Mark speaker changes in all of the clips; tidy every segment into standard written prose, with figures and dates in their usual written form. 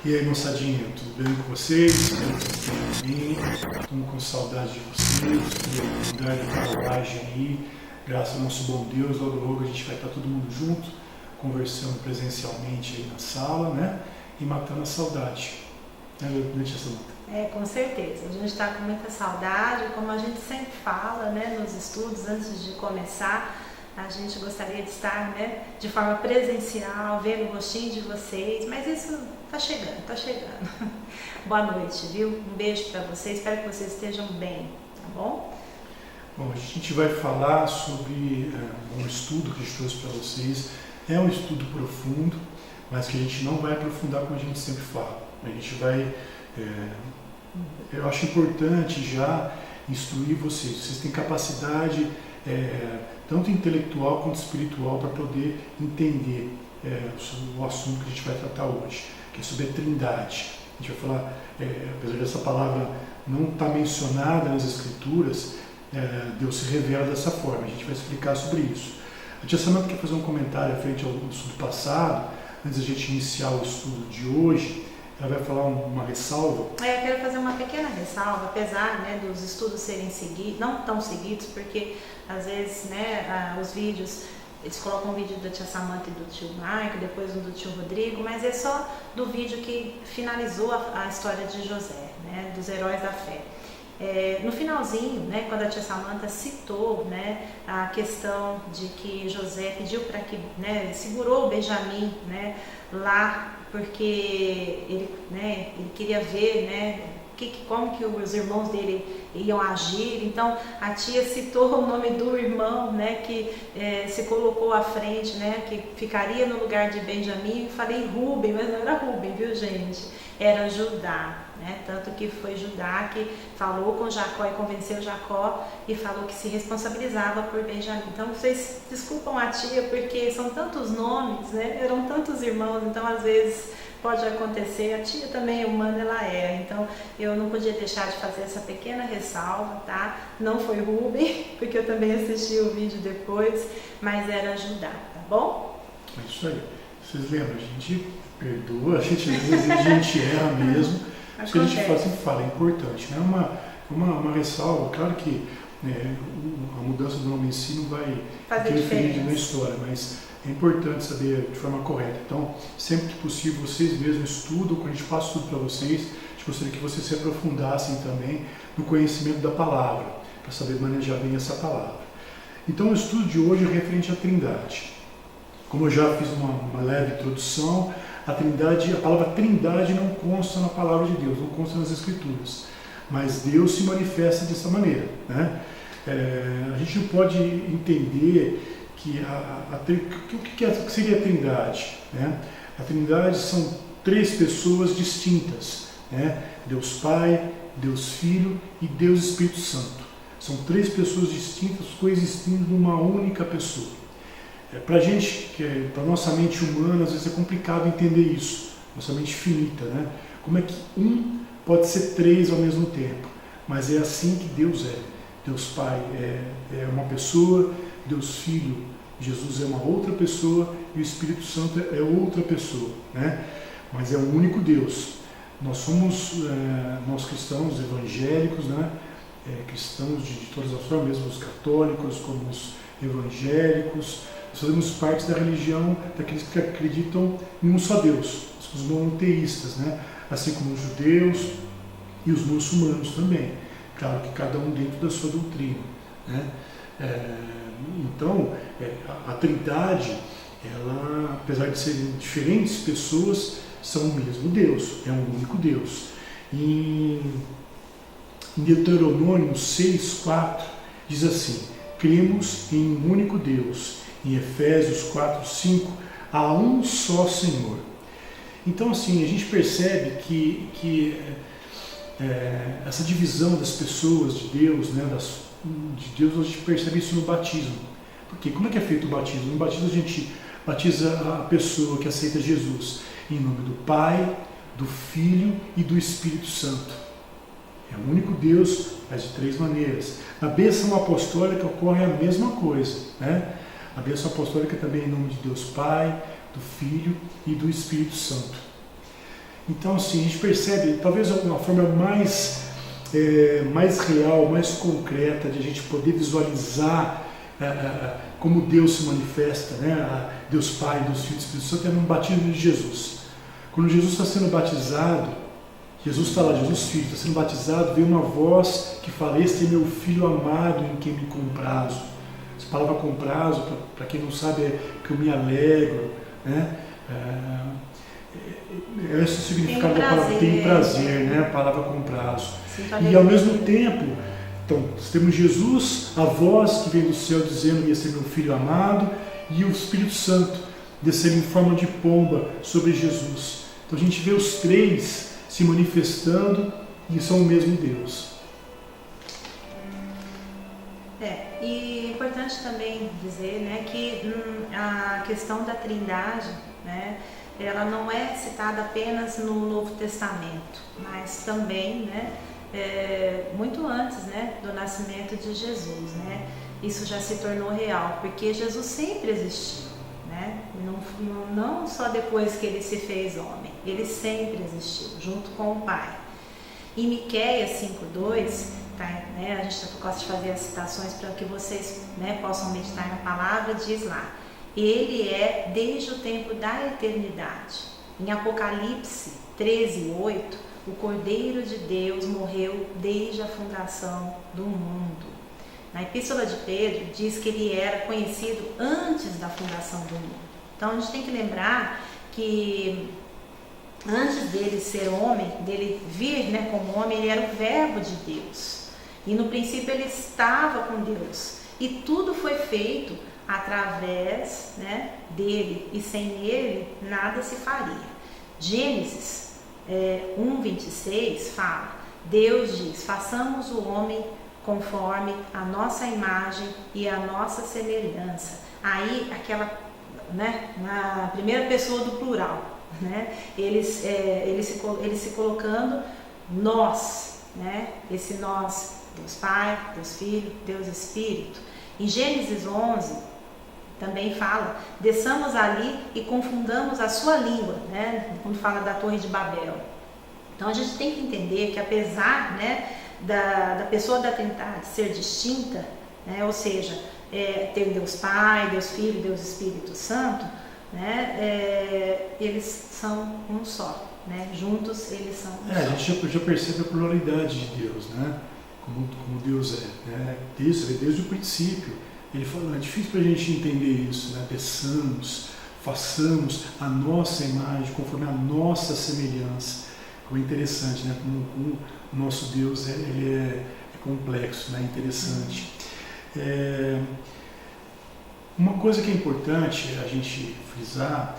Speaker 1: E aí, moçadinha, tudo bem com vocês? Espero que vocês estejam bem. Estamos com saudade de vocês, de lugar da carruagem aí. Graças ao nosso bom Deus, logo a gente vai estar todo mundo junto, conversando presencialmente aí na sala, né? E matando a saudade. Né, Tia Samanta?
Speaker 2: Com certeza. A gente está com muita saudade, como a gente sempre fala, né, nos estudos, antes de começar, a gente gostaria de estar, né, de forma presencial, vendo o rostinho de vocês, mas isso está chegando, está chegando. Boa noite, viu? Um beijo para vocês, espero que vocês estejam bem, tá bom?
Speaker 1: Bom, a gente vai falar sobre um estudo que a gente trouxe para vocês. É um estudo profundo, mas que a gente não vai aprofundar como a gente sempre fala. A gente vai... eu acho importante já instruir vocês. Vocês têm capacidade tanto intelectual quanto espiritual para poder entender o assunto que a gente vai tratar hoje, que é sobre a Trindade. A gente vai falar, apesar dessa palavra não estar mencionada nas Escrituras, Deus se revela dessa forma. A gente vai explicar sobre isso. A tia Samanta quer fazer um comentário frente ao estudo passado, antes da gente iniciar o estudo de hoje. Ela vai falar uma ressalva.
Speaker 2: Eu quero fazer uma pequena ressalva, apesar, né, dos estudos serem seguidos, não tão seguidos, porque às vezes, né, os vídeos, eles colocam um vídeo da tia Samanta e do tio Marco, depois um do tio Rodrigo, mas é só do vídeo que finalizou a história de José, né, dos heróis da fé. No finalzinho, né, quando a tia Samanta citou, né, a questão de que José pediu para que, né, segurou o Benjamim, né, lá, porque ele queria ver, né, como que os irmãos dele iam agir. Então a tia citou o nome do irmão, né, que se colocou à frente, né, que ficaria no lugar de Benjamim. Falei Rúben, mas não era Rúben, viu, gente? Era Judá. Né? Tanto que foi Judá que falou com Jacó e convenceu Jacó e falou que se responsabilizava por Benjamim. Então vocês desculpam a tia, porque são tantos nomes, né? Eram tantos irmãos, então às vezes pode acontecer. A tia também é humana, ela é. Então eu não podia deixar de fazer essa pequena ressalva, tá? Não foi Rubem, porque eu também assisti o vídeo depois, mas era Judá, tá bom?
Speaker 1: É isso aí. Vocês lembram, a gente perdoa, a gente erra mesmo. Isso que a gente sempre fala, é importante, né? Uma ressalva, claro que a mudança do nome em si não vai interferir na história, mas é importante saber de forma correta. Então, sempre que possível, vocês mesmos estudam, quando a gente passa tudo para vocês, a gente gostaria que vocês se aprofundassem também no conhecimento da palavra, para saber manejar bem essa palavra. Então, o estudo de hoje é referente à Trindade. Como eu já fiz uma leve introdução, a palavra Trindade não consta na palavra de Deus, não consta nas Escrituras, mas Deus se manifesta dessa maneira, né? A gente não pode entender que o que seria a Trindade, né? A Trindade são três pessoas distintas, né? Deus Pai, Deus Filho e Deus Espírito Santo. São três pessoas distintas coexistindo numa única pessoa. Para a gente, para nossa mente humana, às vezes é complicado entender isso, nossa mente finita, né? Como é que um pode ser três ao mesmo tempo? Mas é assim que Deus é. Deus Pai é uma pessoa, Deus Filho, Jesus é uma outra pessoa e o Espírito Santo é outra pessoa, né? Mas é um único Deus. Nós somos, nós cristãos evangélicos, né? Cristãos de todas as formas, mesmo os católicos, como os evangélicos. Nós fazemos parte da religião daqueles que acreditam em um só Deus, os monoteístas, né? Assim como os judeus e os muçulmanos também. Claro que cada um dentro da sua doutrina, né? Então, a Trindade, ela, apesar de serem diferentes pessoas, são o mesmo Deus, é um único Deus. Em Deuteronômio 6:4 diz assim: cremos em um único Deus. Em Efésios 4:5, há um só Senhor. Então, assim, a gente percebe que essa divisão das pessoas de Deus, né, de Deus, a gente percebe isso no batismo. Porque como é que é feito o batismo? No batismo a gente batiza a pessoa que aceita Jesus em nome do Pai, do Filho e do Espírito Santo. É o único Deus, mas de três maneiras. Na bênção apostólica ocorre a mesma coisa, né? A bênção apostólica também é em nome de Deus Pai, do Filho e do Espírito Santo. Então, assim, a gente percebe, talvez uma forma mais real, mais concreta de a gente poder visualizar como Deus se manifesta, né? Deus Pai, Deus Filho e Espírito Santo, é no batismo de Jesus. Quando Jesus está sendo batizado, Jesus está lá, Jesus Filho, está sendo batizado, vem uma voz que fala: "Este é meu Filho amado em quem me comprazo." Essa palavra comprazo, para quem não sabe, é que eu me alegro, né? Esse é o significado da palavra, tem prazer, né? A palavra comprazo. E ao mesmo tempo, então, temos Jesus, a voz que vem do céu dizendo: "Esse é meu Filho amado", e o Espírito Santo descendo em forma de pomba sobre Jesus. Então a gente vê os três se manifestando e são o mesmo Deus.
Speaker 2: E é importante também dizer, né, que a questão da Trindade, né, ela não é citada apenas no Novo Testamento, mas também, né, muito antes, né, do nascimento de Jesus, né, isso já se tornou real, porque Jesus sempre existiu, né, não só depois que ele se fez homem, ele sempre existiu, junto com o Pai. Em Miqueias 5:2, tá, né, a gente gosta de fazer as citações para que vocês, né, possam meditar na palavra, diz lá: "Ele é desde o tempo da eternidade." Em Apocalipse 13:8, o Cordeiro de Deus morreu desde a fundação do mundo. Na Epístola de Pedro diz que ele era conhecido antes da fundação do mundo. Então a gente tem que lembrar que antes dele ser homem, dele vir, né, como homem, ele era o Verbo de Deus. E no princípio ele estava com Deus. E tudo foi feito através, né, dele. E sem ele nada se faria. Gênesis 1:26 fala: Deus diz: "Façamos o homem conforme a nossa imagem e a nossa semelhança." Aí aquela, né, na primeira pessoa do plural, né, ele se colocando nós, né, esse nós, Deus Pai, Deus Filho, Deus Espírito. Em Gênesis 11 também fala: "Desçamos ali e confundamos a sua língua", né, quando fala da Torre de Babel. Então a gente tem que entender que apesar, né, da pessoa da Trindade ser distinta, né, ou seja, ter Deus Pai, Deus Filho, Deus Espírito Santo, né, eles são um só, né, juntos eles são um só.
Speaker 1: A gente já percebe a pluralidade de Deus, né, como Deus é, né, desde o princípio. Ele falou: é difícil para a gente entender isso, né, peçamos, façamos a nossa imagem conforme a nossa semelhança. Como é interessante, né, como o nosso Deus ele é complexo, né, interessante. Uma coisa que é importante a gente frisar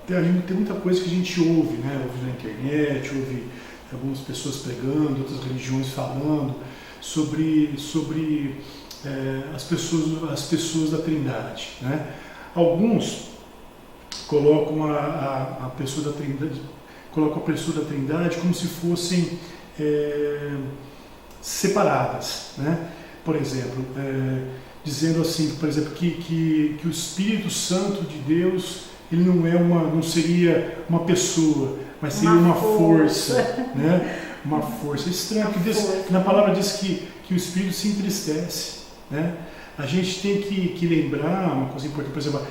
Speaker 1: tem muita coisa que a gente ouve, né? Ouve na internet, ouve algumas pessoas pregando, outras religiões falando sobre as pessoas da Trindade, né? Alguns colocam a pessoa da Trindade como se fossem separadas, né? Por exemplo, dizendo assim, por exemplo, que o Espírito Santo de Deus ele não seria uma pessoa, mas seria uma força, né? Uma força. É estranho, porque na palavra diz que o Espírito se entristece, né? A gente tem que lembrar uma coisa importante. Por exemplo,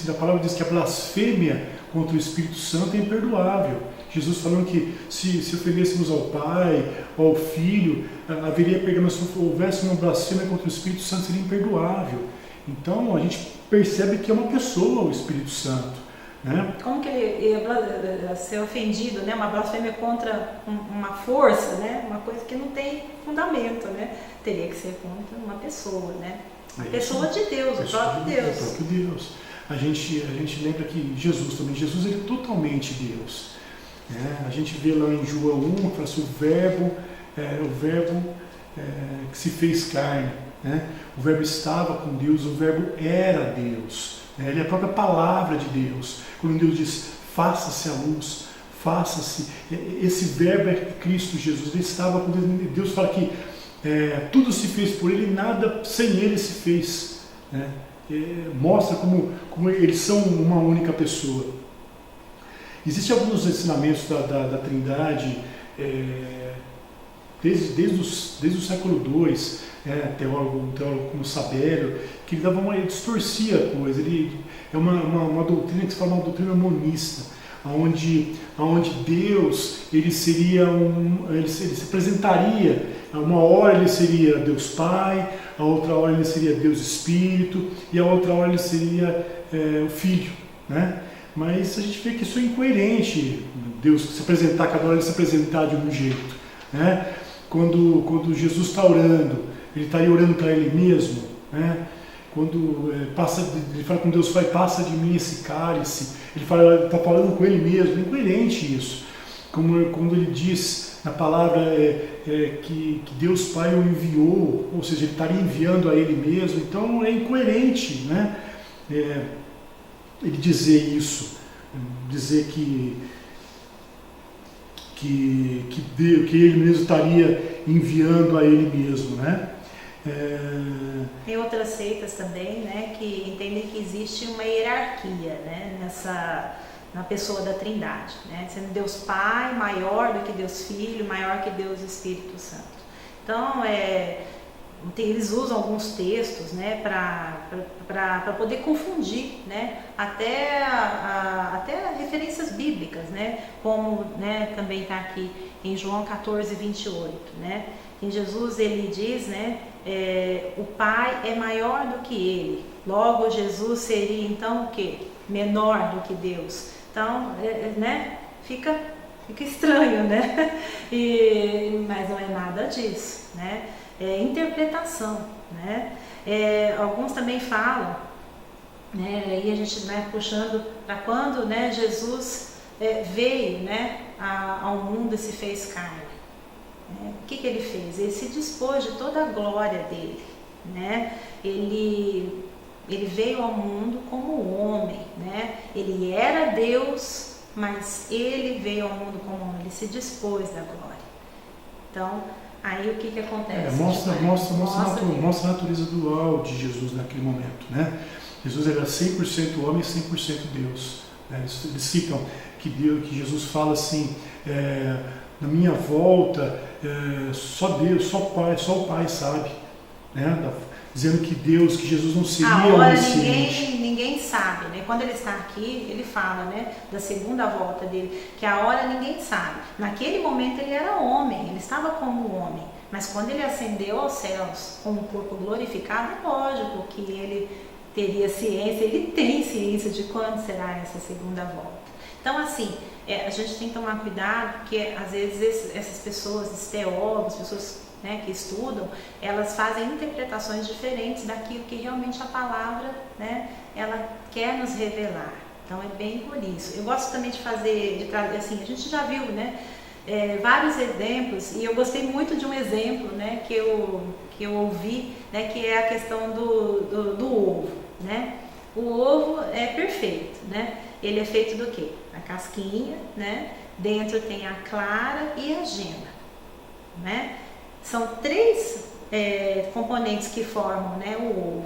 Speaker 1: a palavra diz que a blasfêmia contra o Espírito Santo é imperdoável. Jesus falando que se ofendêssemos ao Pai, ao Filho, haveria pegado, se houvesse uma blasfêmia contra o Espírito Santo, seria imperdoável. Então a gente percebe que é uma pessoa, o Espírito Santo, né?
Speaker 2: Como que ele ia ser ofendido, né? Uma blasfêmia contra uma força, né? Uma coisa que não tem fundamento, né? Teria que ser contra uma pessoa, né? A pessoa de Deus, o próprio Deus.
Speaker 1: O próprio Deus. A gente lembra que Jesus ele é totalmente Deus. A gente vê lá em João 1, que fala assim: o verbo que se fez carne, né? O verbo estava com Deus, o verbo era Deus, né? Ele é a própria palavra de Deus. Quando Deus diz: faça-se a luz, faça-se, esse verbo é Cristo Jesus, ele estava com Deus. Deus fala que tudo se fez por ele, nada sem ele se fez, né? Mostra como eles são uma única pessoa. Existem alguns ensinamentos da Trindade, desde o século II, um teólogo como Sabélio, que ele distorcia a coisa. É uma doutrina que se fala uma doutrina monista, onde Deus ele se apresentaria, uma hora ele seria Deus Pai, a outra hora ele seria Deus Espírito e a outra hora ele seria o Filho, né? Mas a gente vê que isso é incoerente, Deus se apresentar, cada hora ele se apresentar de um jeito, né? Quando Jesus está orando, ele está aí orando para ele mesmo, né? Quando ele fala com Deus Pai, passa de mim esse cálice, ele está falando com ele mesmo, é incoerente isso. Quando ele diz na palavra que Deus Pai o enviou, ou seja, ele estaria enviando a ele mesmo, então é incoerente, né? Ele dizer isso, dizer que ele mesmo estaria enviando a ele mesmo, né?
Speaker 2: Tem outras seitas também, né, que entendem que existe uma hierarquia, né, na pessoa da Trindade, né, sendo Deus Pai maior do que Deus Filho, maior que Deus Espírito Santo. Então, eles usam alguns textos, né, para poder confundir, né, até referências bíblicas, né, como, né, também está aqui em João 14:28, né, em Jesus ele diz, né, o Pai é maior do que ele, logo Jesus seria então o quê? Menor do que Deus. Então, né, fica estranho, né, mas não é nada disso, né. Interpretação, né? Alguns também falam, né? E a gente vai puxando para quando, né, Jesus veio, né, ao mundo e se fez carne. O que ele fez? Ele se dispôs de toda a glória dele, né? Ele veio ao mundo como homem, né? Ele era Deus, mas ele veio ao mundo como homem. Ele se dispôs da glória. Então, aí o que acontece?
Speaker 1: Mostra a natureza dual de Jesus naquele momento, né? Jesus era 100% homem e 100% Deus, né? Eles citam que Jesus fala assim, na minha volta, só Deus, só o Pai sabe, né? Dizendo que Jesus não seria onisciente.
Speaker 2: Ninguém sabe, né? Quando ele está aqui, ele fala, né, da segunda volta dele, que a hora ninguém sabe. Naquele momento ele era homem, ele estava como homem, mas quando ele ascendeu aos céus com o corpo glorificado, é lógico que ele teria ciência, ele tem ciência de quando será essa segunda volta. Então, assim, a gente tem que tomar cuidado, porque às vezes essas pessoas, esses teólogos, pessoas, né, que estudam, elas fazem interpretações diferentes daquilo que realmente a palavra, né, ela quer nos revelar. Então é bem por isso. Eu gosto também de trazer, assim, a gente já viu, né, vários exemplos, e eu gostei muito de um exemplo, né, que eu ouvi, né, que é a questão do ovo, né? O ovo é perfeito, né? Ele é feito do quê? A casquinha, né? Dentro tem a clara e a gema, né? São três componentes que formam, né, o ovo.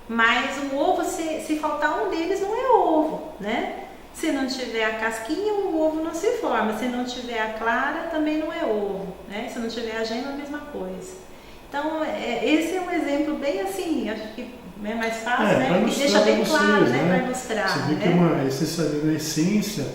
Speaker 2: Mas o ovo, se faltar um deles, não é ovo, né? Se não tiver a casquinha, o ovo não se forma. Se não tiver a clara, também não é ovo, né? Se não tiver a gema, a mesma coisa. Então, esse é um exemplo bem assim, acho que é mais fácil, né? E deixa bem claro, né? Para ilustrar.
Speaker 1: Você vê que a essência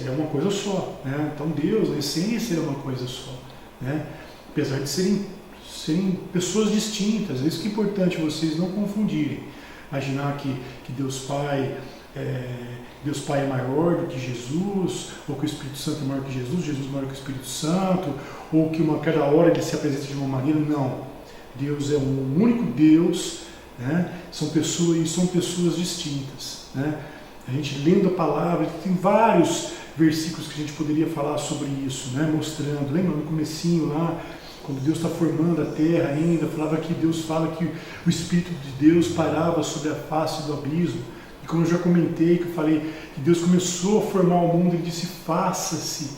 Speaker 1: é uma coisa só, né? Então, Deus, a essência é uma coisa só, né? Apesar de serem pessoas distintas. É isso que é importante vocês não confundirem. Imaginar que Deus Pai é maior do que Jesus, ou que o Espírito Santo é maior que Jesus é maior que o Espírito Santo, ou que cada hora ele se apresenta de uma maneira. Não. Deus é um único Deus, né? São pessoas distintas, né? A gente lendo a palavra, tem vários versículos que a gente poderia falar sobre isso, né? Mostrando, lembra no comecinho lá, quando Deus está formando a terra ainda, falava que Deus fala que o Espírito de Deus parava sobre a face do abismo. E como eu já comentei, que eu falei que Deus começou a formar o mundo, ele disse, faça-se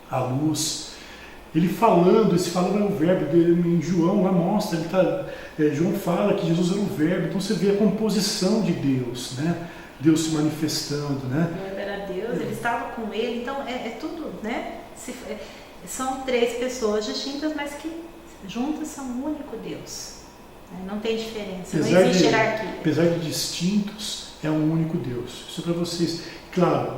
Speaker 1: a luz. Ele falando, esse falando é o verbo em João, lá mostra, João fala que Jesus era o verbo, então você vê a composição de Deus, né? Deus se manifestando, né?
Speaker 2: Era Deus, ele estava com ele, então é tudo, né? São três pessoas distintas, mas que juntas são um único Deus. Não tem diferença, não existe hierarquia.
Speaker 1: Apesar de distintos, é um único Deus. Isso é para vocês. Claro,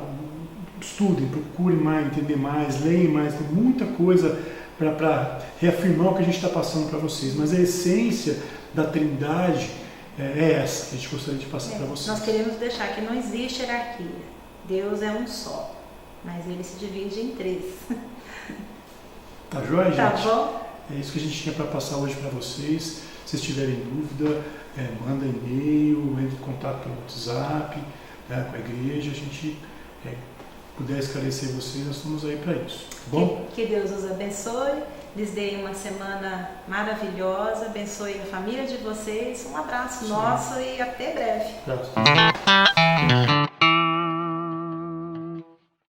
Speaker 1: estudem, procurem mais, entender mais, leiam mais, tem muita coisa para reafirmar o que a gente está passando para vocês. Mas a essência da Trindade é essa que a gente gostaria de passar para vocês.
Speaker 2: Nós queremos deixar que não existe hierarquia. Deus é um só, mas ele se divide em três.
Speaker 1: Tá joia, gente?
Speaker 2: Tá bom?
Speaker 1: É isso que a gente tinha para passar hoje para vocês. Se vocês tiverem dúvida, manda e-mail, entre em contato pelo WhatsApp, com a igreja. A gente puder esclarecer vocês, nós estamos aí para isso. Tá bom?
Speaker 2: Que Deus os abençoe, lhes dê uma semana maravilhosa, abençoe a família de vocês. Um abraço nosso e até breve.
Speaker 1: Abraço.